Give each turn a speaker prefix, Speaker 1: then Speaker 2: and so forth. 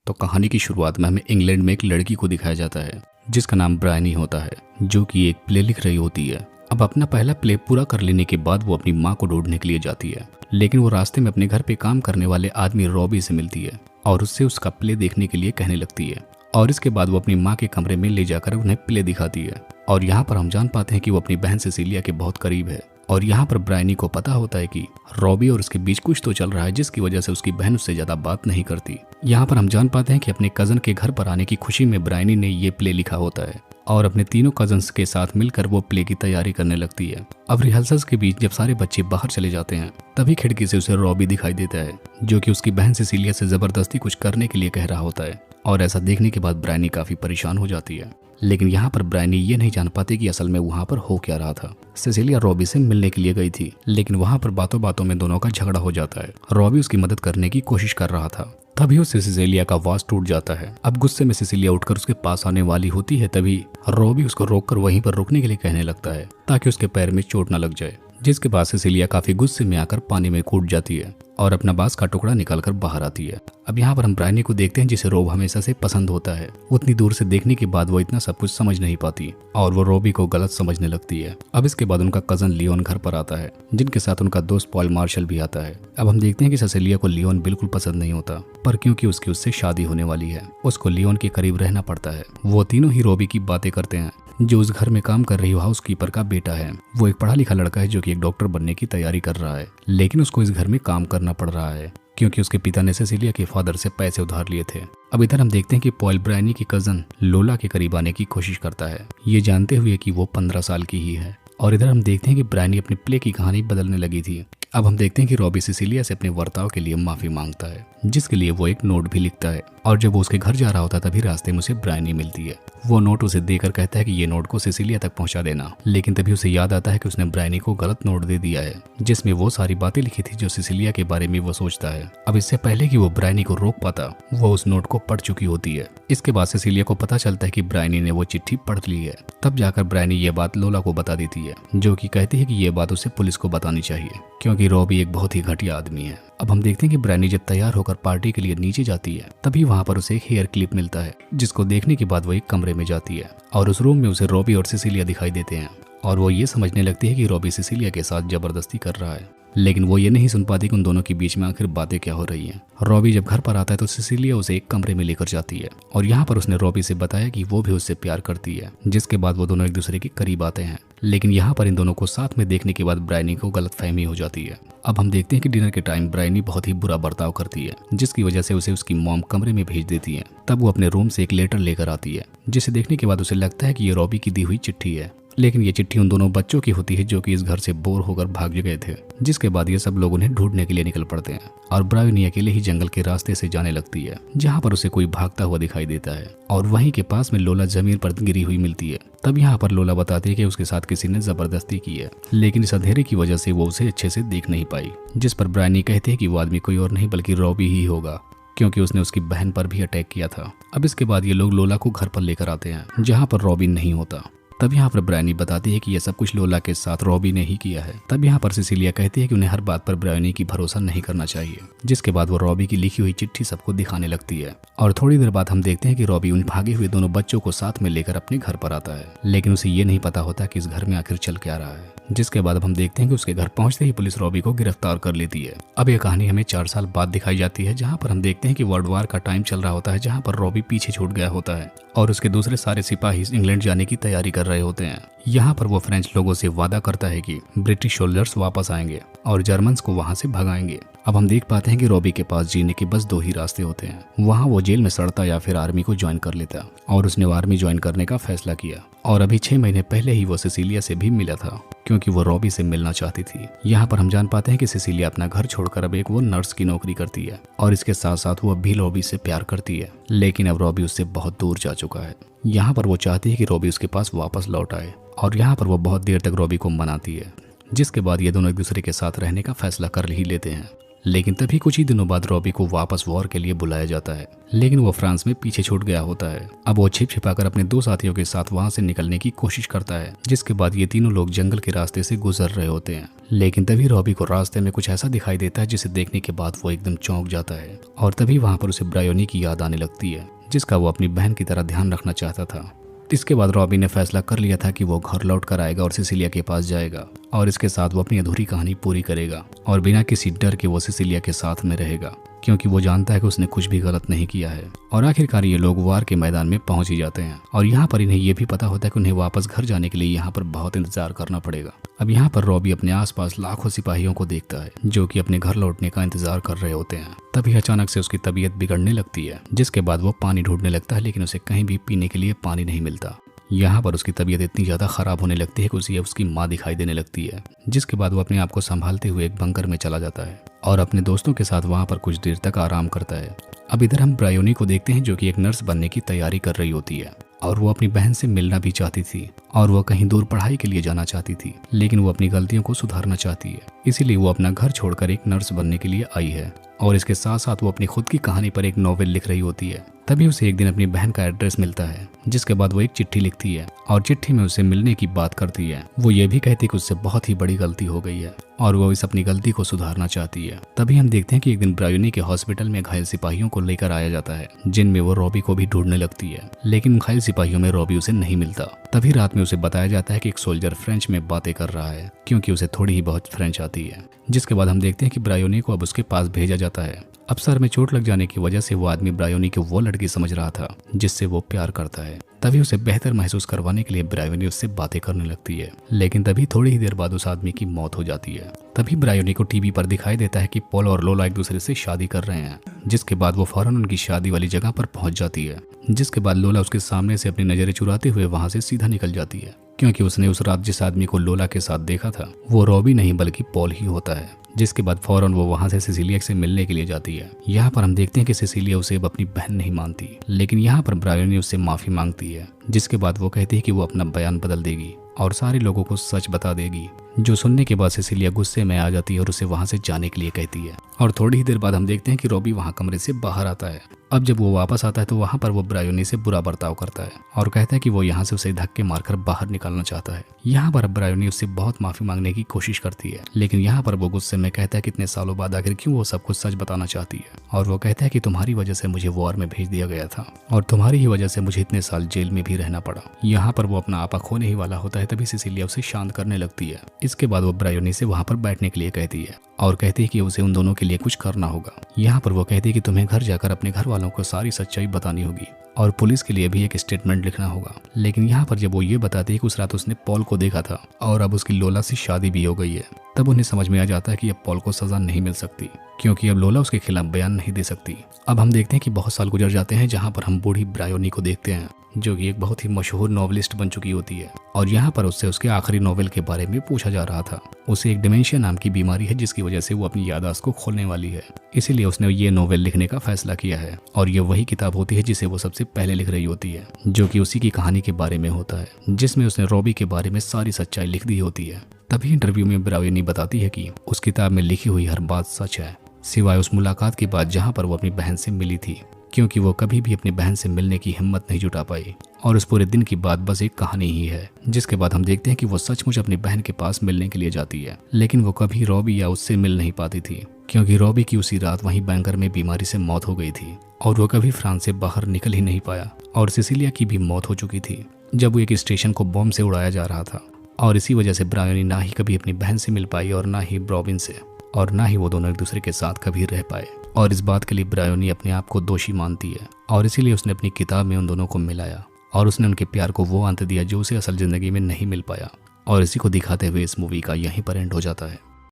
Speaker 1: तो कहानी की शुरुआत में हमें इंग्लैंड में एक लड़की को दिखाया जाता है जिसका नाम ब्रायनी होता है, जो कि एक प्ले लिख रही होती है। अब अपना पहला प्ले पूरा कर लेने के बाद वो अपनी माँ को ढूंढने के लिए जाती है, लेकिन वो रास्ते में अपने घर पे काम करने वाले आदमी रॉबी से मिलती है और उससे उसका प्ले देखने के लिए कहने लगती है। और इसके बाद वो अपनी माँ के कमरे में ले जाकर उन्हें प्ले दिखाती है। और यहाँ पर हम जान पाते हैं कि वो अपनी बहन सिसिलिया के बहुत करीब है। और यहाँ पर ब्रायनी को पता होता है कि रॉबी और उसके बीच कुछ तो चल रहा है, जिसकी वजह से उसकी बहन उससे ज्यादा बात नहीं करती। यहाँ पर हम जान पाते हैं कि अपने कजन के घर पर आने की खुशी में ब्रायनी ने ये प्ले लिखा होता है और अपने तीनों कजन्स के साथ मिलकर वो प्ले की तैयारी करने लगती है। अब रिहर्सल्स के बीच जब सारे बच्चे बाहर चले जाते हैं, तभी खिड़की से उसे रॉबी दिखाई देता है, जो कि उसकी बहन सिसिलिया से जबरदस्ती कुछ करने के लिए कह रहा होता है। और ऐसा देखने के बाद ब्रायनी काफी परेशान हो जाती है। लेकिन यहाँ पर ब्रायनी ये नहीं जान पाती कि असल में वहाँ पर हो क्या रहा था। सिसिलिया रॉबी से मिलने के लिए गई थी, लेकिन वहाँ पर बातों बातों में दोनों का झगड़ा हो जाता है। रॉबी उसकी मदद करने की कोशिश कर रहा था, तभी उससे सिसिलिया का वास टूट जाता है। अब गुस्से में सिसिलिया उठकर उसके पास आने वाली होती है, तभी रॉबी उसको रोककर वहीं पर रुकने के लिए कहने लगता है ताकि उसके पैर में चोट न लग जाए। जिसके बाद सिसिलिया काफी गुस्से में आकर पानी में कूद जाती है और अपना बांस का टुकड़ा निकालकर बाहर आती है। अब यहाँ पर हम ब्रायनी को देखते हैं, जिसे रॉब हमेशा से पसंद होता है। उतनी दूर से देखने के बाद वो इतना सब कुछ समझ नहीं पाती और वो रॉबी को गलत समझने लगती है। अब इसके बाद उनका कजन लियोन घर पर आता है, जिनके साथ उनका दोस्त पॉल मार्शल भी आता है। अब हम देखते हैं कि सिसिलिया को लियोन बिल्कुल पसंद नहीं होता, पर क्योंकि उसकी उससे शादी होने वाली है, उसको लियोन के करीब रहना पड़ता है। वो तीनों ही रॉबी की बातें करते हैं, जो उस घर में काम कर रही हाउसकीपर का बेटा है। वो एक पढ़ा लिखा लड़का है जो कि एक डॉक्टर बनने की तैयारी कर रहा है, लेकिन उसको इस घर में काम करना पड़ रहा है क्योंकि उसके पिता ने सिसिलिया के फादर से पैसे उधार लिए थे। अब इधर हम देखते हैं कि पॉल ब्रायनी की कजन लोला के करीब आने की कोशिश करता है, ये जानते हुए कि वो 15 साल की ही है। और इधर हम देखते हैं कि ब्रायनी अपने प्ले की कहानी बदलने लगी थी। अब हम देखते हैं कि रॉबी सिसिलिया से अपने बर्ताव के लिए माफी मांगता है, जिसके लिए वो एक नोट भी लिखता है। और जब वो उसके घर जा रहा होता तभी रास्ते में उसे ब्रायनी मिलती है। वो नोट उसे देकर कहता है कि ये नोट को सिसिलिया तक पहुंचा देना, लेकिन तभी उसे याद आता है कि उसने ब्रायनी को गलत नोट दे दिया है, जिसमें वो सारी बातें लिखी थी जो सिसिलिया के बारे में वो सोचता है। अब इससे पहले कि वो ब्रायनी को रोक पाता, वो उस नोट को पढ़ चुकी होती है। इसके बाद सिसिलिया को पता चलता है कि ब्रायनी ने वो चिट्ठी पढ़ ली है। तब जाकर ब्रायनी ये बात लोला को बता देती है, जो कि कहती है कि ये बात उसे पुलिस को बतानी चाहिए क्योंकि रॉबी एक बहुत ही घटिया आदमी है। अब हम देखते हैं कि ब्रायनी जब तैयार होकर पार्टी के लिए नीचे जाती है, तभी वहाँ पर उसे एक हेयर क्लिप मिलता है, जिसको देखने के बाद वो एक कमरे में जाती है और उस रूम में उसे रॉबी और सिसिलिया दिखाई देते हैं। और वो ये समझने लगती है कि रॉबी सिसिलिया के साथ जबरदस्ती कर रहा है, लेकिन वो ये नहीं सुन पाती कि उन दोनों के बीच में आखिर बातें क्या हो रही हैं। रॉबी जब घर पर आता है तो सिसिलिया उसे एक कमरे में लेकर जाती है और यहाँ पर उसने रॉबी से बताया कि वो भी उससे प्यार करती है। जिसके बाद वो दोनों एक दूसरे के करीब आते हैं, लेकिन यहाँ पर इन दोनों को साथ में देखने के बाद ब्रायनी को गलतफहमी हो जाती है। अब हम देखते हैं कि डिनर के टाइम ब्रायनी बहुत ही बुरा बर्ताव करती है, जिसकी वजह से उसे उसकी मॉम कमरे में भेज देती है। तब वो अपने रूम से एक लेटर लेकर आती है, जिसे देखने के बाद उसे लगता है कि ये रॉबी की दी हुई चिट्ठी है, लेकिन ये चिट्ठी उन दोनों बच्चों की होती है जो कि इस घर से बोर होकर भाग गए थे। जिसके बाद ये सब लोग उन्हें ढूंढने के लिए निकल पड़ते हैं और ब्रायनी अकेले ही जंगल के रास्ते से जाने लगती है, जहाँ पर उसे कोई भागता हुआ दिखाई देता है और वहीं के पास में लोला जमीन पर गिरी हुई मिलती है। तब यहाँ पर लोला बताती है कि उसके साथ किसी ने जबरदस्ती की है, लेकिन इस अंधेरे की वजह से वो उसे अच्छे से देख नहीं पाई। जिस पर ब्रायनी कहती है कि वो आदमी कोई और नहीं बल्कि रॉबी ही होगा, क्योंकि उसने उसकी बहन पर भी अटैक किया था। अब इसके बाद ये लोग लोला को घर पर लेकर आते हैं, जहाँ पर रॉबी नहीं होता। तब यहाँ पर ब्रायनी बताती है कि यह सब कुछ लोला के साथ रॉबी ने ही किया है। तब यहाँ पर सिसिलिया कहती है कि उन्हें हर बात पर ब्रायनी की भरोसा नहीं करना चाहिए। जिसके बाद वो रॉबी की लिखी हुई चिट्ठी सबको दिखाने लगती है और थोड़ी देर बाद हम देखते हैं कि रॉबी उन भागे हुए दोनों बच्चों को साथ में लेकर अपने घर पर आता है, लेकिन उसे ये नहीं पता होता कि इस घर में आखिर चल क्या रहा है। जिसके बाद अब हम देखते हैं कि उसके घर पहुंचते ही पुलिस रॉबी को गिरफ्तार कर लेती है। अब यह कहानी हमें 4 साल बाद दिखाई जाती है, जहां पर हम देखते हैं कि वर्ल्ड वार का टाइम चल रहा होता है, जहां पर रॉबी पीछे छूट गया होता है और उसके दूसरे सारे सिपाही इंग्लैंड जाने की तैयारी कर रहे होते हैं। यहाँ पर वो फ्रेंच लोगों से वादा करता है कि ब्रिटिश सोल्जर्स वापस आएंगे और जर्मन्स को वहां से भगाएंगे। अब हम देख पाते हैं कि रॉबी के पास जीने के बस 2 ही रास्ते होते हैं, वहाँ वो जेल में सड़ता या फिर आर्मी को ज्वाइन कर लेता, और उसने आर्मी ज्वाइन करने का फैसला किया। और अभी 6 महीने पहले ही वो सिसिलिया से भी मिला था, क्योंकि वो रॉबी से मिलना चाहती थी। यहाँ पर हम जान पाते हैं कि सिसिलिया अपना घर छोड़कर अब एक वो नर्स की नौकरी करती है और इसके साथ साथ वो भी रॉबी से प्यार करती है, लेकिन अब रॉबी उससे बहुत दूर जा चुका है। यहाँ पर वो चाहती है कि रॉबी उसके पास वापस लौट आए और यहाँ पर वो बहुत देर तक रॉबी को मनाती है। जिसके बाद ये दोनों एक दूसरे के साथ रहने का फैसला कर ही लेते हैं। लेकिन तभी कुछ ही दिनों बाद रॉबी को वापस वॉर के लिए बुलाया जाता है, लेकिन वो फ्रांस में पीछे छूट गया होता है। अब वो छिप छिपाकर अपने 2 साथियों के साथ वहां से निकलने की कोशिश करता है, जिसके बाद ये तीनों लोग जंगल के रास्ते से गुजर रहे होते हैं। लेकिन तभी रॉबी को रास्ते में कुछ ऐसा दिखाई देता है जिसे देखने के बाद वो एकदम चौंक जाता है, और तभी वहां पर उसे ब्रायोनी की याद आने लगती है, जिसका वो अपनी बहन की तरह ध्यान रखना चाहता था। इसके बाद रॉबी ने फैसला कर लिया था कि वो घर लौट कर आएगा और सिसिलिया के पास जाएगा, और इसके साथ वो अपनी अधूरी कहानी पूरी करेगा और बिना किसी डर के वो सिसिलिया के साथ में रहेगा, क्योंकि वो जानता है कि उसने कुछ भी गलत नहीं किया है। और आखिरकार ये लोग वार के मैदान में पहुंच ही जाते हैं, और यहाँ पर इन्हें ये भी पता होता है कि उन्हें वापस घर जाने के लिए यहाँ पर बहुत इंतजार करना पड़ेगा। अब यहाँ पर रॉबी अपने आसपास लाखों सिपाहियों को देखता है जो कि अपने घर लौटने का इंतजार कर रहे होते हैं। तभी अचानक से उसकी तबीयत बिगड़ने लगती है, जिसके बाद वो पानी ढूंढने लगता है, लेकिन उसे कहीं भी पीने के लिए पानी नहीं मिलता। यहाँ पर उसकी तबीयत इतनी ज्यादा खराब होने लगती है कि उसे उसकी माँ दिखाई देने लगती है, जिसके बाद वो अपने आप को संभालते हुए एक बंकर में चला जाता है और अपने दोस्तों के साथ वहाँ पर कुछ देर तक आराम करता है। अब इधर हम ब्रायोनी को देखते हैं जो कि एक नर्स बनने की तैयारी कर रही होती है, और वो अपनी बहन से मिलना भी चाहती थी, और वो कहीं दूर पढ़ाई के लिए जाना चाहती थी, लेकिन वो अपनी गलतियों को सुधारना चाहती है। इसीलिए वो अपना घर छोड़कर एक नर्स बनने के लिए आई है, और इसके साथ साथ वो अपनी खुद की कहानी पर एक नॉवेल लिख रही होती है। तभी उसे एक दिन अपनी बहन का एड्रेस मिलता है, जिसके बाद वो एक चिट्ठी लिखती है और चिट्ठी में उसे मिलने की बात करती है। वो ये भी कहती है कि उससे बहुत ही बड़ी गलती हो गई है और वो इस अपनी गलती को सुधारना चाहती है। तभी हम देखते हैं कि एक दिन ब्रायोनी के हॉस्पिटल में घायल सिपाहियों को लेकर आया जाता है, जिनमें वो रॉबी को भी ढूंढने लगती है, लेकिन घायल सिपाहियों में रॉबी उसे नहीं मिलता। तभी रात में उसे बताया जाता है कि एक सोल्जर फ्रेंच में बातें कर रहा है, क्योंकि उसे थोड़ी ही बहुत फ्रेंच आती है। जिसके बाद हम देखते हैं कि ब्रायोनी को अब उसके पास भेजा जाता है। अब सर में चोट लग जाने की वजह से वो आदमी ब्रायोनी को वो लड़की समझ रहा था जिससे वो प्यार करता है। तभी उसे बेहतर महसूस करवाने के लिए ब्रायोनी उससे बातें करने लगती है, लेकिन तभी थोड़ी ही देर बाद उस आदमी की मौत हो जाती है। तभी ब्रायोनी को टीवी पर दिखाई देता है कि पॉल और लोला एक दूसरे से शादी कर रहे हैं, जिसके बाद वो फौरन उनकी शादी वाली जगह पर पहुंच जाती है। जिसके बाद लोला उसके सामने से अपनी नजरें चुराते हुए वहां से सीधा निकल जाती है, क्योंकि उसने उस रात जिस आदमी को लोला के साथ देखा था वो रॉबी नहीं बल्कि पॉल ही होता है। जिसके बाद फौरन वो वहां से सिसिलिया से मिलने के लिए जाती है। यहाँ पर हम देखते हैं कि सिसिलिया उसे अब अपनी बहन नहीं मानती, लेकिन यहाँ पर ब्रायोनी उससे माफी मांगती है, जिसके बाद वो कहती है कि वो अपना बयान बदल देगी और सारे लोगों को सच बता देगी। जो सुनने के बाद सिसिलिया गुस्से में आ जाती है और उसे वहां से जाने के लिए कहती है। और थोड़ी ही देर बाद हम देखते हैं कि रॉबी वहां कमरे से बाहर आता है। अब जब वो वापस आता है तो वहां पर वो ब्रायोनी से बुरा बर्ताव करता है और कहता है कि वो यहाँ से उसे धक्के मारकर बाहर निकालना चाहता है। यहाँ पर ब्रायोनी उससे बहुत माफी मांगने की कोशिश करती है, लेकिन यहाँ पर वो गुस्से में कहता है कि इतने सालों बाद आखिर क्यों वो सब कुछ सच बताना चाहती है। और वो कहता है कि तुम्हारी वजह से मुझे वॉर में भेज दिया गया था और तुम्हारी ही वजह से मुझे इतने साल जेल में भी रहना पड़ा। यहाँ पर वो अपना आपा खोने ही वाला होता है, तभी सिसिलिया उसे शांत करने लगती है। इसके बाद वो ब्रायोनी से वहां पर बैठने के लिए कहती है और कहती है कि उसे उन दोनों के लिए कुछ करना होगा। यहाँ पर वो कहती है कि तुम्हें घर जाकर अपने घर वालों को सारी सच्चाई बतानी होगी और पुलिस के लिए भी एक स्टेटमेंट लिखना होगा। लेकिन यहाँ पर जब वो ये बताती है कि उस रात उसने पॉल को देखा था और अब उसकी लोला से शादी भी हो गई है, तब उन्हें समझ में आ जाता है कि अब पॉल को सजा नहीं मिल सकती, क्योंकि अब लोला उसके खिलाफ बयान नहीं दे सकती। अब हम देखते हैं कि बहुत साल गुजर जाते हैं, जहाँ पर हम बूढ़ी ब्रायोनी को देखते हैं जो कि एक बहुत ही मशहूर नॉवेलिस्ट बन चुकी होती है, और यहाँ पर उससे उसके आखिरी नॉवेल के बारे में पूछा जा रहा था। उसे एक डिमेंशिया नाम की बीमारी है जिसकी वजह से वो अपनी याददाश्त को खोलने वाली है, इसीलिए उसने ये नॉवेल लिखने का फैसला किया है। और ये वही किताब होती है जिसे वो सबसे पहले लिख रही होती है, जो कि उसी की कहानी के बारे में होता है, जिसमें उसने रॉबी के बारे में सारी सच्चाई लिख दी होती है। तभी इंटरव्यू में ब्रायोनी बताती है कि उस किताब में लिखी हुई हर बात सच है, सिवाय उस मुलाकात के बाद जहाँ पर वो अपनी बहन से मिली थी, क्योंकि वो कभी भी अपनी बहन से मिलने की हिम्मत नहीं जुटा पाई और उस पूरे दिन की बात बस एक कहानी ही है। जिसके बाद हम देखते हैं कि वो सचमुच अपनी बहन के पास मिलने के लिए जाती है, लेकिन वो कभी रॉबी या उससे मिल नहीं पाती थी, क्योंकि रॉबी की उसी रात वहीं बैंकर में बीमारी से मौत हो गई थी और वो कभी फ्रांस से बाहर निकल ही नहीं पाया। और सिसिलिया की भी मौत हो चुकी थी जब वो एक स्टेशन को बॉम्ब से उड़ाया जा रहा था, और इसी वजह से ब्रायोनी ना ही कभी अपनी बहन से मिल पाई और ना ही रॉबिन से, और ना ही वो दोनों एक दूसरे के साथ कभी रह पाए। और इस बात के लिए ब्रायोनी अपने आप को दोषी मानती है और इसीलिए उसने अपनी किताब में उन दोनों को मिलाया और उसने उनके प्यार को वो अंत दिया जो उसे असल जिंदगी में नहीं मिल पाया। और इसी को दिखाते हुए इस मूवी का यहीं पर एंड हो जाता है।